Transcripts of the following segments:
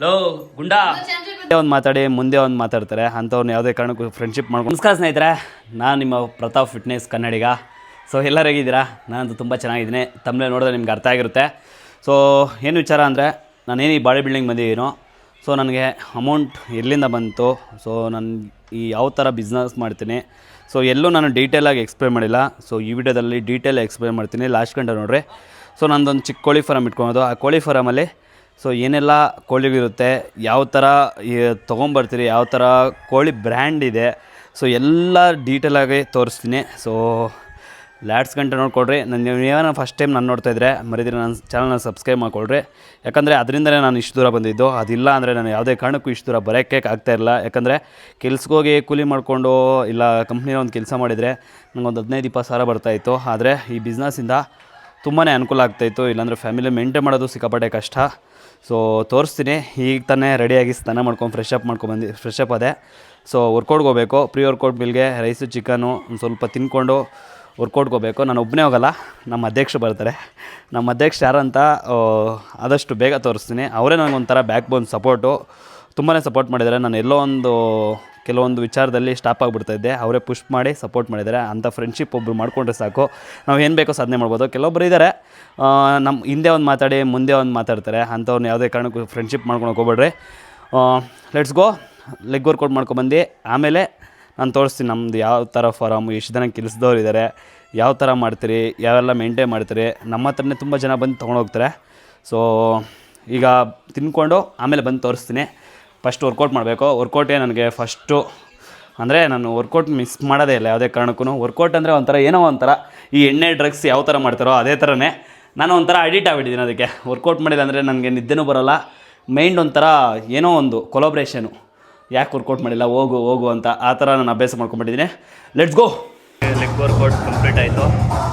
Low goonda ಒಂದು ಮಾತಾಡಿ ಮುಂದೆ ಒಂದು ಮಾತಾಡ್ತಾರೆ ಅಂಥವ್ರನ್ನ ಯಾವುದೇ ಕಾರಣಕ್ಕೂ ಫ್ರೆಂಡ್ಶಿಪ್ ಮಾಡ್ಕೊಂಡು. ನಮಸ್ಕಾರ ಸ್ನೇಹಿತರೆ, ನಾನು ನಿಮ್ಮ ಪ್ರತಾಪ್ ಫಿಟ್ನೆಸ್ ಕನ್ನಡಿಗ. ಸೊ ಎಲ್ಲರೂ ಹೇಗಿದ್ದೀರಾ? ನಾನಂತೂ ತುಂಬ ಚೆನ್ನಾಗಿದ್ದೀನಿ. ತಮ್ಮನೇ ನೋಡಿದ್ರೆ ನಿಮ್ಗೆ ಅರ್ಥ ಆಗಿರುತ್ತೆ. ಸೊ ಏನು ವಿಚಾರ ಅಂದರೆ, ನಾನೇನು ಈ ಬಾಡಿ ಬಿಲ್ಡಿಂಗ್ ಬಂದಿದ್ದೀನೋ, ಸೊ ನನಗೆ ಅಮೌಂಟ್ ಎಲ್ಲಿಂದ ಬಂತು, ಸೊ ನಾನು ಈ ಯಾವ ಥರ ಬಿಸ್ನೆಸ್ ಮಾಡ್ತೀನಿ, ಸೊ ಎಲ್ಲೂ ನಾನು ಡೀಟೇಲಾಗಿ ಎಕ್ಸ್ಪ್ಲೇನ್ ಮಾಡಿಲ್ಲ. ಸೊ ಈ ವಿಡಿಯೋದಲ್ಲಿ ಡೀಟೇಲ್ ಎಕ್ಸ್ಪ್ಲೇನ್ ಮಾಡ್ತೀನಿ, ಲಾಸ್ಟ್ ಗಂಟೆ ನೋಡಿರಿ. ಸೊ ನಂದೊಂದು ಚಿಕ್ಕ ಕೋಳಿ ಫಾರಮ್ ಇಟ್ಕೊಳೋದು. ಆ ಕೋಳಿ ಫಾರಮಲ್ಲಿ ಸೊ ಏನೆಲ್ಲ ಕೋಳಿಗಳಿರುತ್ತೆ, ಯಾವ ಥರ ತೊಗೊಂಬರ್ತೀರಿ, ಯಾವ ಥರ ಕೋಳಿ ಬ್ರ್ಯಾಂಡ್ ಇದೆ, ಸೊ ಎಲ್ಲ ಡೀಟೇಲಾಗಿ ತೋರಿಸ್ತೀನಿ. ಸೊ ಲಾಸ್ಟ್ ಗಂಟೆ ನೋಡ್ಕೊಳ್ರಿ. ನೀವೇನೋ ಫಸ್ಟ್ ಟೈಮ್ ನಾನು ನೋಡ್ತಾಯಿದ್ರೆ ಮರಿದಿರ ನನ್ನ ಚಾನಲ್ನ ಸಬ್ಸ್ಕ್ರೈಬ್ ಮಾಡ್ಕೊಳ್ರಿ. ಯಾಕಂದರೆ ಅದರಿಂದಲೇ ನಾನು ಇಷ್ಟು ದೂರ ಬಂದಿದ್ದು. ಅದಿಲ್ಲ ಅಂದರೆ ನಾನು ಯಾವುದೇ ಕಾರಣಕ್ಕೂ ಇಷ್ಟು ದೂರ ಬರೋಕ್ಕೆ ಆಗ್ತಾಯಿರಲಿಲ್ಲ. ಯಾಕಂದರೆ ಕೆಲ್ಸಕ್ಕೋಗಿ ಕೂಲಿ ಮಾಡಿಕೊಂಡು ಇಲ್ಲ ಕಂಪ್ನಿನ ಒಂದು ಕೆಲಸ ಮಾಡಿದರೆ ನನಗೊಂದು 15-20 ಸಾವಿರ ಬರ್ತಾಯಿತ್ತು. ಆದರೆ ಈ ಬಿಸ್ನೆಸ್ಸಿಂದ ತುಂಬಾ ಅನುಕೂಲ ಆಗ್ತಾಯಿತ್ತು. ಇಲ್ಲಾಂದರೆ ಫ್ಯಾಮಿಲಿ ಮೇಂಟೈನ್ ಮಾಡೋದು ಸಿಕ್ಕಾಪಟ್ಟೆ ಕಷ್ಟ. ಸೊ ತೋರಿಸ್ತೀನಿ. ಈಗ ತಾನೇ ರೆಡಿಯಾಗಿ ಸ್ನಾನ ಮಾಡ್ಕೊಂಡು ಫ್ರೆಶ್ ಅಪ್ ಅದೇ. ಸೊ ವರ್ಕೌಟ್ಗೆ ಹೋಗಬೇಕು. ಪ್ರೀ ವರ್ಕೌಟ್ ಬಿಲ್ಗೆ ರೈಸು ಚಿಕನು ಒಂದು ಸ್ವಲ್ಪ ತಿನ್ಕೊಂಡು ವರ್ಕೌಟ್ಗೆ ಹೋಗಬೇಕು. ನಾನು ಒಬ್ಬನೇ ಹೋಗಲ್ಲ, ನಮ್ಮ ಅಧ್ಯಕ್ಷರು ಬರ್ತಾರೆ. ನಮ್ಮ ಅಧ್ಯಕ್ಷರು ಯಾರಂತ ಆದಷ್ಟು ಬೇಗ ತೋರಿಸ್ತೀನಿ. ಅವರೇ ನನಗೊಂಥರ ಬ್ಯಾಕ್ ಬೋನ್ ಸಪೋರ್ಟು, ತುಂಬಾ ಸಪೋರ್ಟ್ ಮಾಡಿದ್ದಾರೆ. ನಾನು ಎಲ್ಲೋ ಕೆಲವೊಂದು ವಿಚಾರದಲ್ಲಿ ಸ್ಟಾಪ್ ಆಗಿಬಿಡ್ತಾಯಿದ್ದೆ, ಅವರೇ ಪುಷ್ ಮಾಡಿ ಸಪೋರ್ಟ್ ಮಾಡಿದ್ದಾರೆ. ಅಂಥ ಫ್ರೆಂಡ್ಶಿಪ್ ಒಬ್ಬರು ಮಾಡಿಕೊಂಡ್ರೆ ಸಾಕು, ನಾವು ಏನು ಬೇಕೋ ಸಾಧನೆ ಮಾಡ್ಬೋದು. ಕೆಲವೊಬ್ಬರು ಇದ್ದಾರೆ ನಮ್ಮ ಹಿಂದೆ ಒಂದು ಮಾತಾಡಿ ಮುಂದೆ ಒಂದು ಮಾತಾಡ್ತಾರೆ. ಅಂಥವ್ರನ್ನ ಯಾವುದೇ ಕಾರಣಕ್ಕೂ ಫ್ರೆಂಡ್ಶಿಪ್ ಮಾಡ್ಕೊಳಕ್ಕೆ ಹೋಗ್ಬೇಡ್ರಿ. Let's go. ಲೆಗ್ ವರ್ಕೌಟ್ ಮಾಡ್ಕೊಬಂದು ಆಮೇಲೆ ನಾನು ತೋರಿಸ್ತೀನಿ ನಮ್ಮದು ಯಾವ ಥರ ಫಾರಮು, ಎಷ್ಟು ಜನ ಕೆಲಸದವ್ರು ಇದ್ದಾರೆ, ಯಾವ ಥರ ಮಾಡ್ತೀರಿ, ಯಾವೆಲ್ಲ ಮೇಂಟೈನ್ ಮಾಡ್ತೀರಿ. ನಮ್ಮ ಹತ್ರನೇ ತುಂಬ ಜನ ಬಂದು ತೊಗೊಂಡೋಗ್ತಾರೆ. ಸೊ ಈಗ ತಿನ್ಕೊಂಡು ಆಮೇಲೆ ಬಂದು ತೋರಿಸ್ತೀನಿ. ಫಸ್ಟ್ ವರ್ಕೌಟ್ ಮಾಡಬೇಕು. ವರ್ಕೌಟೇ ನನಗೆ ಫಸ್ಟು, ಅಂದರೆ ನಾನು ವರ್ಕೌಟ್ ಮಿಸ್ ಮಾಡೋದೇ ಇಲ್ಲ ಯಾವುದೇ ಕಾರಣಕ್ಕೂ. ವರ್ಕೌಟ್ ಅಂದರೆ ಒಂಥರ ಏನೋ ಒಂಥರ ಈ ಎಣ್ಣೆ ಡ್ರಗ್ಸ್ ಯಾವ ಥರ ಮಾಡ್ತಾರೋ ಅದೇ ಥರನೇ ನಾನು ಒಂಥರ ಅಡಿಕ್ಟ್ ಆಗಿಬಿಟ್ಟಿದ್ದೀನಿ ಅದಕ್ಕೆ. ವರ್ಕೌಟ್ ಮಾಡಿಲ್ಲ ಅಂದರೆ ನನಗೆ ನಿದ್ದೆನೂ ಬರೋಲ್ಲ, ಮೈಂಡ್ ಒಂಥರ ಏನೋ ಒಂದು ಕೊಲಾಬ್ರೇಷನು. ಯಾಕೆ ವರ್ಕೌಟ್ ಮಾಡಿಲ್ಲ, ಹೋಗು ಅಂತ ಆ ಥರ ನಾನು ಅಭ್ಯಾಸ ಮಾಡ್ಕೊಂಡ್ಬಿಟ್ಟಿದ್ದೀನಿ. Let's go. Leg workout complete ಆಯಿತು.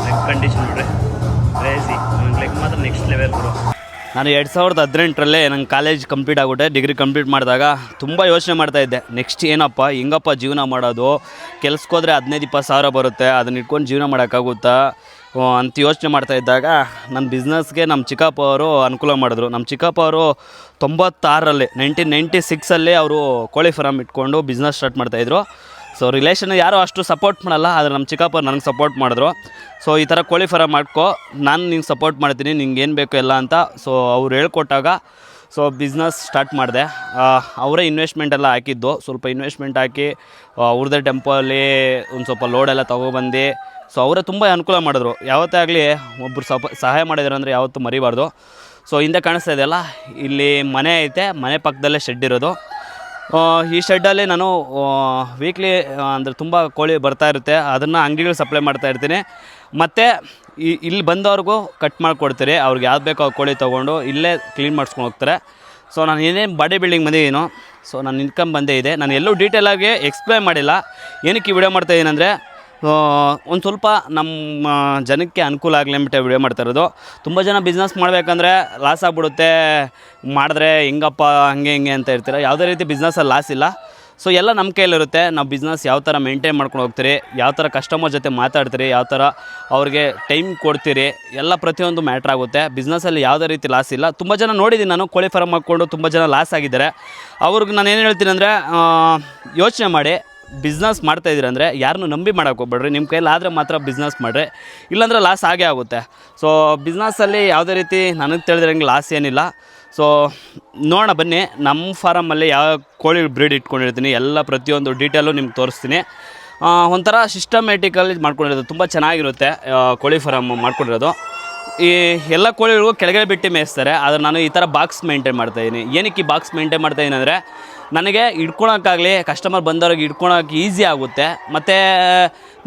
ಲೆಗ್ ಕಂಡೀಷನ್ ನೋಡ್ರಿ, ಕ್ರೇಜಿ. ಲೆಗ್ ಮಾತ್ರ ನೆಕ್ಸ್ಟ್ ಲೆವೆಲ್ ಬರೋ. ನಾನು 2018ರಲ್ಲಿ ನಂಗೆ ಕಾಲೇಜ್ ಕಂಪ್ಲೀಟ್ ಆಗಿಬಿಟ್ಟೆ. ಡಿಗ್ರಿ ಕಂಪ್ಲೀಟ್ ಮಾಡಿದಾಗ ತುಂಬ ಯೋಚನೆ ಮಾಡ್ತಾಯಿದ್ದೆ, ನೆಕ್ಸ್ಟ್ ಏನಪ್ಪ, ಹೆಂಗಪ್ಪ ಜೀವನ ಮಾಡೋದು, ಕೆಲ್ಸಕ್ಕೆ ಹೋದರೆ 15-20 ಸಾವಿರ ಬರುತ್ತೆ, ಅದನ್ನ ಇಟ್ಕೊಂಡು ಜೀವನ ಮಾಡೋಕ್ಕಾಗುತ್ತಾ ಅಂತ ಯೋಚನೆ ಮಾಡ್ತಾಯಿದ್ದಾಗ ನನ್ನ ಬಿಸ್ನೆಸ್ಗೆ ನಮ್ಮ ಚಿಕ್ಕಪ್ಪ ಅವರು ಅನುಕೂಲ ಮಾಡಿದ್ರು. ನಮ್ಮ ಚಿಕ್ಕಪ್ಪ ಅವರು 1996 ಅವರು ಕೋಳಿ ಫಾರಮ್ ಇಟ್ಕೊಂಡು ಬಿಸ್ನೆಸ್ ಸ್ಟಾರ್ಟ್ ಮಾಡ್ತಾಯಿದ್ರು. ಸೊ ರಿಲೇಷನ್ ಯಾರೂ ಅಷ್ಟು ಸಪೋರ್ಟ್ ಮಾಡಲ್ಲ, ಆದರೆ ನಮ್ಮ ಚಿಕ್ಕಪ್ಪ ನನಗೆ ಸಪೋರ್ಟ್ ಮಾಡಿದ್ರು. ಸೊ ಈ ಥರ ಕೋಳಿ ಫಾರಮ್ ಮಾಡ್ಕೊ, ನಾನು ನಿಂಗೆ ಸಪೋರ್ಟ್ ಮಾಡ್ತೀನಿ, ನಿಂಗೆ ಏನು ಬೇಕು ಎಲ್ಲ ಅಂತ. ಸೊ ಅವ್ರು ಹೇಳ್ಕೊಟ್ಟಾಗ ಸೊ ಬಿಸ್ನೆಸ್ ಸ್ಟಾರ್ಟ್ ಮಾಡಿದೆ. ಅವರೇ ಇನ್ವೆಸ್ಟ್ಮೆಂಟ್ ಎಲ್ಲ ಹಾಕಿದ್ದು. ಸ್ವಲ್ಪ ಇನ್ವೆಸ್ಟ್ಮೆಂಟ್ ಹಾಕಿ ಅವ್ರದ್ದೇ ಟೆಂಪೋಲ್ಲಿ ಒಂದು ಸ್ವಲ್ಪ ಲೋಡೆಲ್ಲ ತೊಗೊಬಂದು ಸೊ ಅವರೇ ತುಂಬ ಅನುಕೂಲ ಮಾಡಿದ್ರು. ಯಾವತ್ತೇ ಆಗಲಿ ಒಬ್ಬರು ಸಹಾಯ ಮಾಡಿದ್ರು ಅಂದರೆ ಯಾವತ್ತೂ ಮರಿಬಾರ್ದು. ಸೊ ಹಿಂದೆ ಕಾಣಿಸ್ತಾ ಇದೆಯಲ್ಲ, ಇಲ್ಲಿ ಮನೆ ಐತೆ, ಮನೆ ಪಕ್ಕದಲ್ಲೇ ಶೆಡ್ ಇರೋದು. ಈ ಶೆಡ್ಡಲ್ಲಿ ನಾನು ವೀಕ್ಲಿ ಅಂದರೆ ತುಂಬ ಕೋಳಿ ಬರ್ತಾ ಇರುತ್ತೆ, ಅದನ್ನು ಅಂಗಡಿಗಳು ಸಪ್ಲೈ ಮಾಡ್ತಾ ಇರ್ತೀನಿ. ಮತ್ತು ಇಲ್ಲಿ ಬಂದವ್ರಿಗೂ ಕಟ್ ಮಾಡಿಕೊಡ್ತೀರಿ. ಅವ್ರಿಗೆ ಯಾವ್ದು ಬೇಕೋ ಆ ಕೋಳಿ ತೊಗೊಂಡು ಇಲ್ಲೇ ಕ್ಲೀನ್ ಮಾಡಿಸ್ಕೊಂಡು ಹೋಗ್ತಾರೆ. ಸೊ ನಾನು ಏನೇನು ಬಾಡಿ ಬಿಲ್ಡಿಂಗ್ ಬಂದಿದ್ದೀನೋ, ಸೊ ನನ್ನ ಇನ್ಕಮ್ ಬಂದೇ ಇದೆ. ನಾನು ಎಲ್ಲೂ ಡೀಟೇಲಾಗಿ ಎಕ್ಸ್ಪ್ಲೇನ್ ಮಾಡಿಲ್ಲ. ಏನಕ್ಕೆ ಈ ವಿಡಿಯೋ ಮಾಡ್ತಾಯಿದ್ದೀನಿ ಅಂದರೆ, ಒಂದು ಸ್ವಲ್ಪ ನಮ್ಮ ಜನಕ್ಕೆ ಅನುಕೂಲ ಆಗಲಿ ಅಂದ್ಬಿಟ್ಟು ವಿಡಿಯೋ ಮಾಡ್ತಾ ಇರೋದು. ತುಂಬ ಜನ ಬಿಸ್ನೆಸ್ ಮಾಡಬೇಕಂದ್ರೆ ಲಾಸ್ ಆಗಿಬಿಡುತ್ತೆ, ಮಾಡಿದ್ರೆ ಹೆಂಗಪ್ಪ ಹಂಗೆ ಅಂತ ಇರ್ತೀರ. ಯಾವುದೇ ರೀತಿ ಬಿಸ್ನೆಸ್ಸಲ್ಲಿ ಲಾಸ್ ಇಲ್ಲ. ಸೊ ಎಲ್ಲ ನಮ್ಮ ಕೈಯಲ್ಲಿರುತ್ತೆ. ನಾವು ಬಿಸ್ನೆಸ್ ಯಾವ ಥರ ಮೇಂಟೈನ್ ಮಾಡ್ಕೊಂಡು ಹೋಗ್ತೀರಿ, ಯಾವ ಥರ ಕಸ್ಟಮರ್ ಜೊತೆ ಮಾತಾಡ್ತೀರಿ, ಯಾವ ಥರ ಅವ್ರಿಗೆ ಟೈಮ್ ಕೊಡ್ತೀರಿ, ಎಲ್ಲ ಪ್ರತಿಯೊಂದು ಮ್ಯಾಟ್ರ್ ಆಗುತ್ತೆ. ಬಿಸ್ನೆಸ್ಸಲ್ಲಿ ಯಾವುದೇ ರೀತಿ ಲಾಸ್ ಇಲ್ಲ. ತುಂಬ ಜನ ನೋಡಿದ್ದೀನಿ ನಾನು, ಕೋಳಿ ಫಾರಮ್ ಹಾಕ್ಕೊಂಡು ತುಂಬ ಜನ ಲಾಸ್ ಆಗಿದ್ದಾರೆ. ಅವ್ರಿಗೆ ನಾನು ಏನು ಹೇಳ್ತೀನಿ ಅಂದರೆ, ಯೋಚನೆ ಮಾಡಿ ಬಿಸ್ನೆಸ್ ಮಾಡ್ತಾಯಿದ್ದೀರ ಅಂದರೆ ಯಾರನ್ನೂ ನಂಬಿ ಮಾಡೋಕ್ಕೆ ಹೋಗ್ಬೇಡ್ರಿ. ನಿಮ್ಮ ಕೈಯಲ್ಲಿ ಆದರೆ ಮಾತ್ರ ಬಿಸ್ನೆಸ್ ಮಾಡಿರಿ, ಇಲ್ಲಾಂದರೆ ಲಾಸ್ ಆಗೇ ಆಗುತ್ತೆ. ಸೊ ಬಿಸ್ನೆಸ್ಸಲ್ಲಿ ಯಾವುದೇ ರೀತಿ ನನಗೆ ತಿಳಿದಿರಂಗೆ ಲಾಸ್ ಏನಿಲ್ಲ. ಸೊ ನೋಡೋಣ ಬನ್ನಿ, ನಮ್ಮ ಫಾರಮಲ್ಲಿ ಯಾವ ಕೋಳಿ ಬ್ರೀಡ್ ಇಟ್ಕೊಂಡಿರ್ತೀನಿ ಎಲ್ಲ ಪ್ರತಿಯೊಂದು ಡೀಟೇಲು ನಿಮ್ಗೆ ತೋರಿಸ್ತೀನಿ. ಒಂಥರ ಸಿಸ್ಟಮ್ಯಾಟಿಕಲ್ಲಿ ಮಾಡ್ಕೊಂಡಿರೋದು, ತುಂಬ ಚೆನ್ನಾಗಿರುತ್ತೆ ಕೋಳಿ ಫಾರಮ್ ಮಾಡ್ಕೊಂಡಿರೋದು. ಈ ಎಲ್ಲ ಕೋಳಿಗಳಿಗೂ ಕೆಳಗಡೆ ಬಿಟ್ಟು ಮೇಯಿಸ್ತಾರೆ, ಆದರೆ ನಾನು ಈ ಥರ ಬಾಕ್ಸ್ ಮೇಂಟೈನ್ ಮಾಡ್ತಾಯಿದ್ದೀನಿ. ಏನಕ್ಕೆ ಈ ಬಾಕ್ಸ್ ಮೇಂಟೈನ್ ಮಾಡ್ತಾಯಿದ್ದೀನಿ ಅಂದರೆ, ನನಗೆ ಇಟ್ಕೊಳಕ್ಕಾಗಲಿ ಕಸ್ಟಮರ್ ಬಂದವ್ರಿಗೆ ಇಟ್ಕೊಳಕ್ಕೆ ಈಸಿ ಆಗುತ್ತೆ. ಮತ್ತು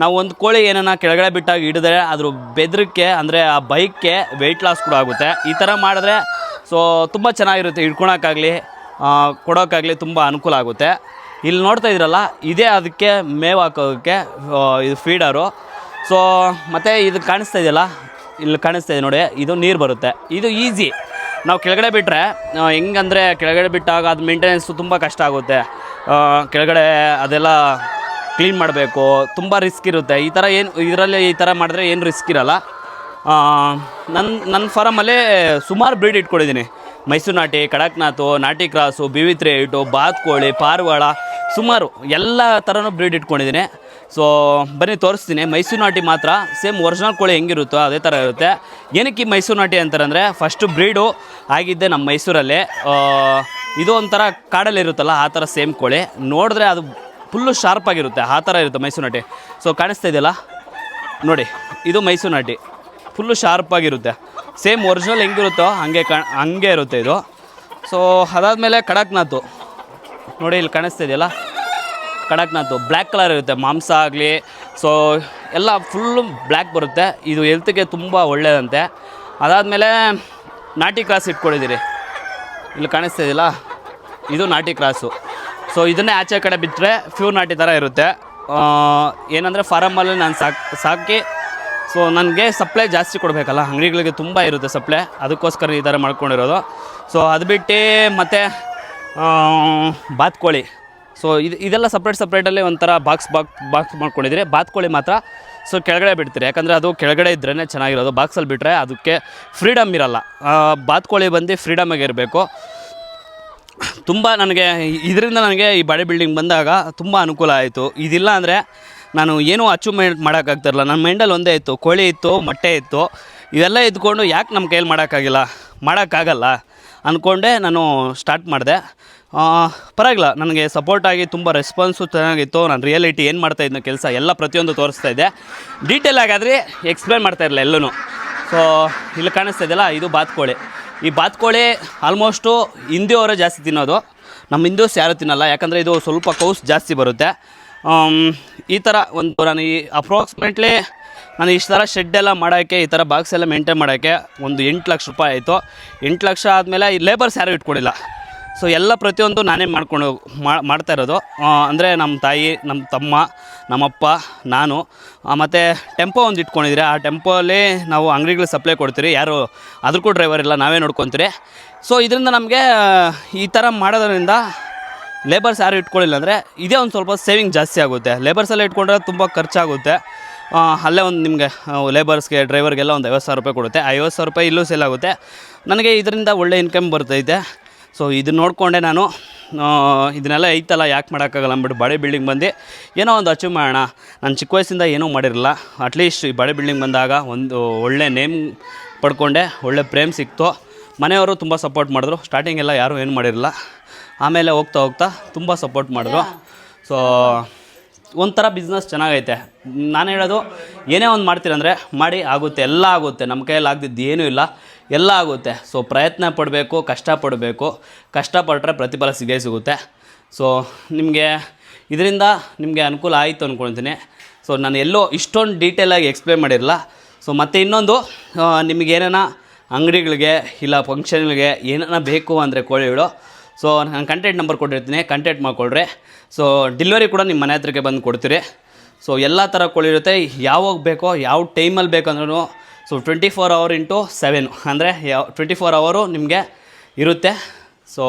ನಾವು ಒಂದು ಕೋಳಿ ಏನನ್ನ ಕೆಳಗಡೆ ಬಿಟ್ಟಾಗ ಹಿಡಿದ್ರೆ ಅದ್ರ ಬೆದರಿಕೆ ಅಂದರೆ ಆ ಬೈಕ್ಗೆ ವೆಯ್ಟ್ ಲಾಸ್ ಕೂಡ ಆಗುತ್ತೆ. ಈ ಥರ ಮಾಡಿದ್ರೆ ಸೊ ತುಂಬ ಚೆನ್ನಾಗಿರುತ್ತೆ, ಇಟ್ಕೊಳಕ್ಕಾಗಲಿ ಕೊಡೋಕ್ಕಾಗಲಿ ತುಂಬ ಅನುಕೂಲ ಆಗುತ್ತೆ. ಇಲ್ಲಿ ನೋಡ್ತಾ ಇದ್ದೀರಲ್ಲ, ಇದೇ ಅದಕ್ಕೆ ಮೇವು ಹಾಕೋದಕ್ಕೆ ಇದು ಫೀಡರು. ಸೊ ಮತ್ತು ಇದು ಕಾಣಿಸ್ತಾ ಇದೆಯಲ್ಲ, ಇಲ್ಲಿ ಕಾಣಿಸ್ತಾ ಇದೆ ನೋಡಿ, ಇದು ನೀರು ಬರುತ್ತೆ. ಇದು ಈಸಿ. ನಾವು ಕೆಳಗಡೆ ಬಿಟ್ಟರೆ ಹೆಂಗಂದರೆ, ಕೆಳಗಡೆ ಬಿಟ್ಟಾಗ ಅದು ಮೇಂಟೆನೆನ್ಸು ತುಂಬ ಕಷ್ಟ ಆಗುತ್ತೆ. ಕೆಳಗಡೆ ಅದೆಲ್ಲ ಕ್ಲೀನ್ ಮಾಡಬೇಕು, ತುಂಬ ರಿಸ್ಕ್ ಇರುತ್ತೆ. ಇದರಲ್ಲಿ ಈ ಥರ ಮಾಡಿದ್ರೆ ಏನು ರಿಸ್ಕ್ ಇರೋಲ್ಲ. ನನ್ನ ಫಾರಮಲ್ಲಿ ಸುಮಾರು ಬ್ರೀಡ್ ಇಟ್ಕೊಂಡಿದ್ದೀನಿ. ಮೈಸೂರು ನಾಟಿ, ಕಡಕ್ನಾಥು, ನಾಟಿ ಕ್ರಾಸು, ಬಿವಿ3 8, ಬಾತ್ಕೋಳಿ, ಪಾರಿವಾಳ, ಸುಮಾರು ಎಲ್ಲ ಥರನೂ ಬ್ರೀಡ್ ಇಟ್ಕೊಂಡಿದ್ದೀನಿ. ಸೊ ಬನ್ನಿ ತೋರಿಸ್ತೀನಿ. ಮೈಸೂರು ನಾಟಿ ಮಾತ್ರ ಸೇಮ್ ಒರಿಜಿನಲ್ ಕೋಳಿ ಹೆಂಗಿರುತ್ತೋ ಅದೇ ಥರ ಇರುತ್ತೆ. ಏನಕ್ಕೆ ಈ ಮೈಸೂರು ನಾಟಿ ಅಂತಾರಂದರೆ, ಫಸ್ಟು ಬ್ರೀಡು ಆಗಿದ್ದೆ ನಮ್ಮ ಮೈಸೂರಲ್ಲಿ. ಇದು ಒಂಥರ ಕಾಡಲ್ಲಿರುತ್ತಲ್ಲ ಆ ಥರ ಸೇಮ್ ಕೋಳಿ, ನೋಡಿದ್ರೆ ಅದು ಫುಲ್ಲು ಶಾರ್ಪಾಗಿರುತ್ತೆ, ಆ ಥರ ಇರುತ್ತೆ ಮೈಸೂರು ನಾಟಿ. ಸೊ ಕಾಣಿಸ್ತಾ ಇದೆಯಲ್ಲ ನೋಡಿ, ಇದು ಮೈಸೂರು ನಾಟಿ ಫುಲ್ಲು ಶಾರ್ಪಾಗಿರುತ್ತೆ. ಸೇಮ್ ಒರಿಜಿನಲ್ ಹೆಂಗಿರುತ್ತೋ ಹಂಗೆ ಇರುತ್ತೆ ಇದು. ಸೊ ಅದಾದಮೇಲೆ ಕಡಕ್ನಾಥು ನೋಡಿ, ಇಲ್ಲಿ ಕಾಣಿಸ್ತಾ ಇದೆಯಲ್ಲ ಕಡಕ್ನಾಥು, ಬ್ಲ್ಯಾಕ್ ಕಲರ್ ಇರುತ್ತೆ ಮಾಂಸ ಆಗಲಿ. ಸೊ ಎಲ್ಲ ಫುಲ್ಲು ಬ್ಲ್ಯಾಕ್ ಬರುತ್ತೆ. ಇದು ಹೆಲ್ತ್ಗೆ ತುಂಬ ಒಳ್ಳೆಯದಂತೆ. ಅದಾದಮೇಲೆ ನಾಟಿ ಕ್ರಾಸ್ ಇಟ್ಕೊಂಡಿದ್ದೀರಿ, ಇಲ್ಲಿ ಕಾಣಿಸ್ತಾ ಇದೆಯಲ್ಲ ಇದು ನಾಟಿ ಕ್ರಾಸು. ಸೊ ಇದನ್ನೇ ಆಚೆ ಕಡೆ ಬಿಟ್ಟರೆ ಪ್ಯೂರ್ ನಾಟಿ ಥರ ಇರುತ್ತೆ. ಏನಂದರೆ ಫಾರಮಲ್ಲಿ ನಾನು ಸಾಕಿ ಸೊ ನನಗೆ ಸಪ್ಲೈ ಜಾಸ್ತಿ ಕೊಡಬೇಕಲ್ಲ, ಅಂಗಡಿಗಳಿಗೆ ತುಂಬ ಇರುತ್ತೆ ಸಪ್ಲೈ, ಅದಕ್ಕೋಸ್ಕರ ಈ ಥರ ಮಾಡ್ಕೊಂಡಿರೋದು. ಸೊ ಅದು ಬಿಟ್ಟು ಮತ್ತು ಬಾತ್ಕೋಳಿ. ಸೊ ಇದೆಲ್ಲ ಸಪ್ರೇಟಲ್ಲಿ ಒಂಥರ ಬಾಕ್ಸ್ ಮಾಡ್ಕೊಂಡಿದ್ದೀರಿ. ಬಾತ್ಕೋಳಿ ಮಾತ್ರ ಸೊ ಕೆಳಗಡೆ ಬಿಡ್ತೀರಿ, ಯಾಕಂದರೆ ಅದು ಕೆಳಗಡೆ ಇದ್ರೇ ಚೆನ್ನಾಗಿರೋದು. ಬಾಕ್ಸಲ್ಲಿ ಬಿಟ್ಟರೆ ಅದಕ್ಕೆ ಫ್ರೀಡಮ್ ಇರೋಲ್ಲ. ಬಾತ್ಕೋಳಿ ಬಂದು ಫ್ರೀಡಮಾಗಿ ಇರಬೇಕು. ತುಂಬ ಇದರಿಂದ ನನಗೆ ಈ ಬಾಡಿ ಬಿಲ್ಡಿಂಗ್ ಬಂದಾಗ ತುಂಬ ಅನುಕೂಲ ಆಯಿತು. ಇದಿಲ್ಲ ಅಂದರೆ ನಾನು ಏನೂ ಅಚೀವ್ಮೆಂಟ್ ಮಾಡೋಕ್ಕಾಗ್ತಿರಲ್ಲ. ನನ್ನ ಮೈಂಡಲ್ಲಿ ಒಂದೇ ಇತ್ತು, ಕೋಳಿ ಇತ್ತು, ಮೊಟ್ಟೆ ಇತ್ತು, ಇವೆಲ್ಲ ಇದ್ಕೊಂಡು ಯಾಕೆ ನಮ್ಮ ಕೈಯಲ್ಲಿ ಮಾಡೋಕ್ಕಾಗಲ್ಲ ಅಂದ್ಕೊಂಡೆ ನಾನು ಸ್ಟಾರ್ಟ್ ಮಾಡಿದೆ. ಪರವಾಗಿಲ್ಲ, ನನಗೆ ಸಪೋರ್ಟಾಗಿ ತುಂಬ ರೆಸ್ಪಾನ್ಸು ಚೆನ್ನಾಗಿತ್ತು. ನಾನು ರಿಯಾಲಿಟಿ ಏನು ಮಾಡ್ತಾಯಿದ್ನ ಕೆಲಸ ಎಲ್ಲ ಪ್ರತಿಯೊಂದು ತೋರಿಸ್ತಾ ಇದ್ದೆ. ಡೀಟೇಲಾಗಾದರೆ ಎಕ್ಸ್ಪ್ಲೇನ್ ಮಾಡ್ತಾಯಿರಲಿಲ್ಲ ಎಲ್ಲೂ. ಸೊ ಇಲ್ಲಿ ಕಾಣಿಸ್ತಾ ಇದೆಯಲ್ಲ ಇದು ಬಾತ್ಕೋಳಿ. ಈ ಬಾತ್ಕೋಳಿ ಆಲ್ಮೋಸ್ಟು ಹಿಂದಿಯವರೇ ಜಾಸ್ತಿ ತಿನ್ನೋದು, ನಮ್ಮ ಹಿಂದೂಸ್ ಯಾರು ತಿನ್ನಲ್ಲ, ಯಾಕಂದರೆ ಇದು ಸ್ವಲ್ಪ ಕೌಸ್ ಜಾಸ್ತಿ ಬರುತ್ತೆ. ಈ ಥರ ನಾನು ಈ ಅಪ್ರಾಕ್ಸಿಮೇಟ್ಲಿ ನಾನು ಇಷ್ಟು ಥರ ಶೆಡ್ಡೆಲ್ಲ ಮಾಡೋಕ್ಕೆ, ಈ ಥರ ಬಾಕ್ಸ್ ಎಲ್ಲ ಮೇಂಟೈನ್ ಮಾಡೋಕ್ಕೆ ಒಂದು 8 ಲಕ್ಷ ರೂಪಾಯಿ ಆಯಿತು. 8 ಲಕ್ಷ ಆದಮೇಲೆ ಈ ಲೇಬರ್ಸ್ ಯಾರೂ ಇಟ್ಕೊಡಿಲ್ಲ. ಸೊ ಎಲ್ಲ ಪ್ರತಿಯೊಂದು ನಾನೇ ಮಾಡ್ತಾ ಇರೋದು. ಅಂದರೆ ನಮ್ಮ ತಾಯಿ, ನಮ್ಮ ತಮ್ಮ, ನಮ್ಮಪ್ಪ, ನಾನು ಮತ್ತು ಟೆಂಪೋ ಒಂದು ಇಟ್ಕೊಂಡಿದ್ದೀರಿ. ಆ ಟೆಂಪೋಲ್ಲಿ ನಾವು ಅಂಗಡಿಗಳಿಗೆ ಸಪ್ಲೈ ಕೊಡ್ತೀರಿ, ಯಾರು ಅದಕ್ಕೂ ಡ್ರೈವರ್ ಇಲ್ಲ, ನಾವೇ ನೋಡ್ಕೊತೀರಿ. ಸೊ ಇದರಿಂದ ನಮಗೆ ಈ ಥರ ಮಾಡೋದ್ರಿಂದ ಲೇಬರ್ಸ್ ಯಾರು ಇಟ್ಕೊಳ್ಳಿಲ್ಲ ಅಂದರೆ ಇದೇ ಒಂದು ಸ್ವಲ್ಪ ಸೇವಿಂಗ್ ಜಾಸ್ತಿ ಆಗುತ್ತೆ. ಲೇಬರ್ಸೆಲ್ಲ ಇಟ್ಕೊಂಡ್ರೆ ತುಂಬ ಖರ್ಚಾಗುತ್ತೆ. ಅಲ್ಲೇ ಒಂದು ನಿಮಗೆ ಲೇಬರ್ಸ್ಗೆ, ಡ್ರೈವರ್ಗೆಲ್ಲ ಒಂದು 50,000 ರೂಪಾಯಿ ಕೊಡುತ್ತೆ. 50,000 ರೂಪಾಯಿ ಇಲ್ಲೂ ಸೇಲ್ ಆಗುತ್ತೆ. ನನಗೆ ಇದರಿಂದ ಒಳ್ಳೆ ಇನ್ಕಮ್ ಬರ್ತೈತೆ. ಸೊ ಇದನ್ನ ನೋಡಿಕೊಂಡೆ ನಾನು ಇದನ್ನೆಲ್ಲ ಐತಲ್ಲ ಯಾಕೆ ಮಾಡೋಕ್ಕಾಗಲ್ಲ ಅಂದ್ಬಿಟ್ಟು ಬಾಡಿ ಬಿಲ್ಡಿಂಗ್ ಬಂದು ಏನೋ ಒಂದು ಅಚೀವ್ ಮಾಡೋಣ. ನಾನು ಚಿಕ್ಕ ವಯಸ್ಸಿಂದ ಏನೂ ಮಾಡಿರಲಿಲ್ಲ. ಅಟ್ಲೀಸ್ಟ್ ಈ ಬಾಡಿ ಬಿಲ್ಡಿಂಗ್ ಬಂದಾಗ ಒಂದು ಒಳ್ಳೆ ನೇಮ್ ಪಡ್ಕೊಂಡೆ, ಒಳ್ಳೆ ಪ್ರೇಮ್ ಸಿಕ್ತು. ಮನೆಯವರು ತುಂಬ ಸಪೋರ್ಟ್ ಮಾಡಿದ್ರು. ಸ್ಟಾರ್ಟಿಂಗೆಲ್ಲ ಯಾರೂ ಏನು ಮಾಡಿರಲಿಲ್ಲ, ಆಮೇಲೆ ಹೋಗ್ತಾ ತುಂಬ ಸಪೋರ್ಟ್ ಮಾಡಿದ್ರು. ಸೊ ಒಂಥರ ಬಿಸ್ನೆಸ್ ಚೆನ್ನಾಗೈತೆ. ನಾನು ಹೇಳೋದು, ಏನೇ ಒಂದು ಮಾಡ್ತೀರಂದರೆ ಮಾಡಿ, ಆಗುತ್ತೆ, ಎಲ್ಲ ಆಗುತ್ತೆ. ನಮ್ಮ ಕೈಯಲ್ಲಿ ಆಗದಿದ್ದು ಏನೂ ಇಲ್ಲ, ಎಲ್ಲ ಆಗುತ್ತೆ. ಸೊ ಪ್ರಯತ್ನ ಪಡಬೇಕು, ಕಷ್ಟಪಡಬೇಕು. ಕಷ್ಟಪಟ್ಟರೆ ಪ್ರತಿಫಲ ಸಿಗುತ್ತೆ. ಸೊ ನಿಮಗೆ ಇದರಿಂದ ನಿಮಗೆ ಅನುಕೂಲ ಆಯಿತು ಅಂದ್ಕೊಳ್ತೀನಿ. ಸೊ ನಾನು ಎಲ್ಲೋ ಇಷ್ಟೊಂದು ಡೀಟೇಲಾಗಿ ಎಕ್ಸ್ಪ್ಲೇನ್ ಮಾಡಿರಲ್ಲ. ಸೊ ಮತ್ತು ಇನ್ನೊಂದು, ನಿಮಗೇನ ಅಂಗಡಿಗಳಿಗೆ ಇಲ್ಲ ಫಂಕ್ಷನ್ಗಳಿಗೆ ಏನಾರ ಬೇಕು ಅಂದರೆ ಕೋಳಿಗಳು, ಸೊ ನಾನು ಕಾಂಟ್ಯಾಕ್ಟ್ ನಂಬರ್ ಕೊಟ್ಟಿರ್ತೀನಿ, ಕಾಂಟ್ಯಾಕ್ಟ್ ಮಾಡಿಕೊಳ್ರಿ. ಸೊ ಡೆಲಿವರಿ ಕೂಡ ನಿಮ್ಮ ಮನೆ ಹತ್ರಕ್ಕೆ ಬಂದು ಕೊಡ್ತೀರಿ. ಸೊ ಎಲ್ಲ ಥರ ಕೋಳಿ ಇರುತ್ತೆ, ಯಾವಾಗ ಬೇಕೋ, ಯಾವ ಟೈಮಲ್ಲಿ ಬೇಕಂದ್ರೂ. ಸೊ 24 hour × 7 ಅಂದರೆ 24 hour ನಿಮಗೆ ಇರುತ್ತೆ. ಸೊ